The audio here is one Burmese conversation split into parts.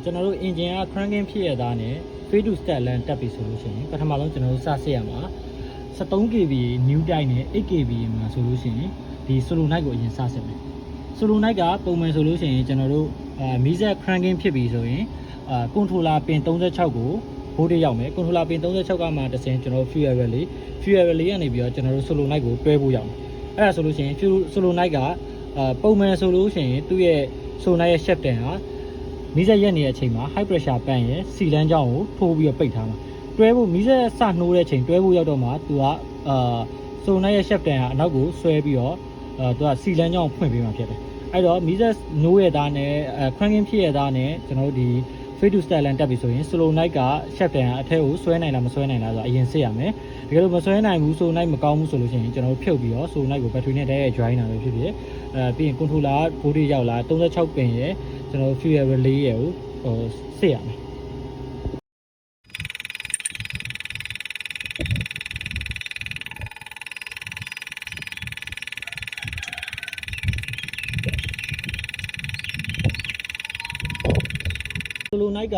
ကျွန်တော်တို့ engine က cranking ဖြစ်ရတာနဲ့ face to start lane တက်ပြီဆိုလို့ရှိရင်ပထမဆုံးကျွန်တော်တို့စစစ်ရမှာ 13kV new type နဲ့ 8kV မှာဆိုလို့ရှိရင်ဒီ solenoid ကိုအရင်စစစ်မယ် solenoid ကပုံမှန်ဆိုလို့ရှိရင်ကျွန်တော်တို့မီးစက် cranking ဖြစ်ပြီဆိုရင်controller pin 36ကိုvoltage ရောက်မယ် controller pin 36ကမှတစ်ဆင့်ကျွန်တော်တို့ fuel relay ကနေပြီးတော့ကျွန်တော်တို့ solenoid ကိုတွဲဖို့ရောက်မယ်အဲ့ဒါဆိုလို့ရှိရင် solenoid ကပုံမှန်ဆိုလို့ရှိရင်သူ့ရဲ့ solenoid ရဲ့ shaft တင်ဟာမီးစက်ရက်နေတဲ့အချိန်မှာ high pressure ပန်းရဲ့စီလန်းကြောင်းကိုထိုးပြီးတော့ပိတ်ထားမှာတွဲဖို့မီးစက်စနှိုးတဲ့အချိန်တွဲဖို့ရောက်တော့မှသူကsolenoid ရဲ့ shaft တင်ဟာအနောက်ကိုဆွဲပြီးတော့သူကစီလန်းကြောင်းကိုဖွင့်ပေးမှာဖြစ်တယ်အဲ့တော့မီးစက်နှိုးရတာနဲ့cranking ဖြစ်ရတာနဲ့ကျွန်တော်တို့ဒီ face to start lane တက်ပြီဆိုရင် solenoid က shaft တင်ဟာအထက်ကိုဆွဲနိုင်လားမဆွဲနိုင်လားဆိုတာအရင်စစ်ရမယ်တကယ်လို့မဆွဲနိုင်ဘူး solenoid မကောင်းဘူးဆိုလို့ရှိရင်ကျွန်တော်တို့ဖြုတ်ပြီးတော့ solenoid ကို battery နဲ့တည်းရဲ့ join တာပဲဖြစ်ဖြစ်ပြီးရင် controller voltage ရောက်လာ36ပင်ရဲ့ကျွန်တော်တို့ fuel relay ရဲ့ကိုစစ်ရမယ်solenoid က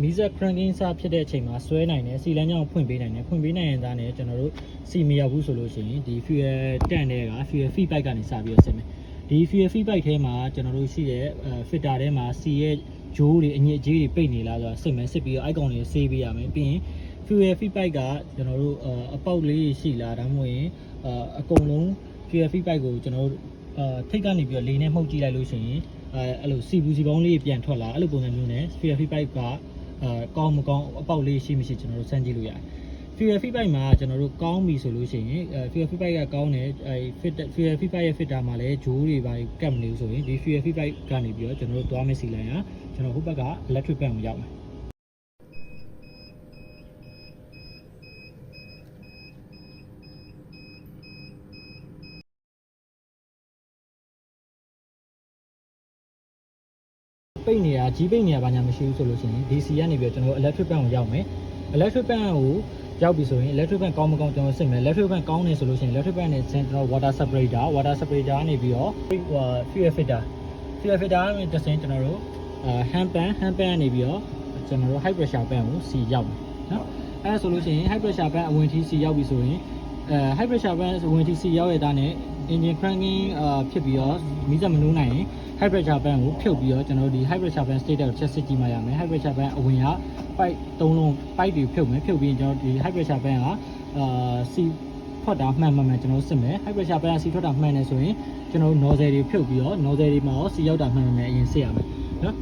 မီးစက် cranking စဖြစ်တဲ့အချိန်မှာဆွဲနိုင်တယ်စီလန်းကြောင်းဖွင့်ပေးနိုင်တယ်ဖွင့်ပေးနိုင်ရင်သားနဲ့ကျွန်တော်တို့စီမရောက်ဘူးဆိုလို့ရှိရင်ဒီ fuel tank တွေက fuel feedback ကနေစပြီးတော့ဆင်းမယ်ဒီ fuel feedback ထဲမှာကျွန်တော်တို့ရှိတဲ့ filter ထဲမှာစီရဲ့ဂျိုးတွေအညစ်အကြေးတွေပိတ်နေလားဆိုတာစစ်မယ်စစ်ပြီးတော့ icon တွေဆေးပေးရမယ်ပြီးရင် fuel feedback ကကျွန်တော်တို့အပေါက်လေးရှိလားဒါမှမဟုတ်ရင်အကုန်လုံး fuel feedback ကိုကျွန်တော်တို့ထိတ်ကနေပြီးတော့လေနဲ့မှုတ်ကြည့်လိုက်လို့ရှိရင်အဲ့လိုစီဘူးစီပေါင်းလေးပြန်ထွက်လာအဲ့လိုပုံစံမျိုးနဲ့ fuel feedback ကကောင်းမကောင်းအပေါက်လေးရှိမရှိကျွန်တော်တို့စမ်းကြည့်လို့ရတယ် fuel feedback မှာကျွန်တော်တို့ကောင်းပြီဆိုလို့ရှိရင်fuel feedback ကကောင်းတယ်fuel feedback ရဲ့ filter မှာလည်းဂျိုးတွေပါကတ်မနေဘူးဆိုရင်ဒီ fuel feedback ကနေပြီးတော့ကျွန်တော်တို့သွားမယ့်စီလိုင်းကကျွန်တော်ဟိုဘက်က electric pan ကိုရောက်မယ်ပိတ်နေတာကြီးပိတ်နေတာဘာညာမရှိဘူးဆိုလို့ရှိရင် DC ကနေပြီးတော့ကျွန်တော် electric pan ကိုရောက်မယ် electric pan ကိုရောက်ပြီဆိုရင် electric pan ကောင်းမကောင်းကျွန်တော်စစ်မယ် electric pan ကောင်းနေဆိုလို့ရှိရင် electric pan နဲ့ကျွန်တော် water separator ကနေပြီးတော့ fuel filter ကနေတစ်ဆင့်ကျွန်တော်တို့hand pan ကနေပြီးတော့ကျွန်တော်တို့ high pressure pan ကိုစီရောက်မယ်နော်အဲဒါဆိုလို့ရှိရင် high pressure pan အဝင်ထိစီရောက်ပြီဆိုရင် high pressure pan အဝင်ထိစီရောက်ရတဲ့နဲ့ engine cranking ဖြစ်ပြီးတော့မီးစက်မနှိုးနိုင်ရင် high pressure pan ကိုဖြုတ်ပြီးတော့ကျွန်တော်တို့ဒီ high pressure pan state ကိုချက်စစ်ကြည့်မှရမယ် high pressure pan အဝင်က pipe 3လုံး pipe တွေဖြုတ်မယ်ဖြုတ်ပြီးရင်ကျွန်တော်ဒီ high pressure pan ကစီထွက်တာမှန်ကျွန်တော်စစ်မယ် high pressure pan ကစီထွက်တာမှန်တယ်ဆိုရင်ကျွန်တော်တို့ nozzle တွေဖြုတ်ပြီးတော့ nozzle တွေမှာရောစီရောက်တာမှန်အရင်စစ်ရမယ်နော်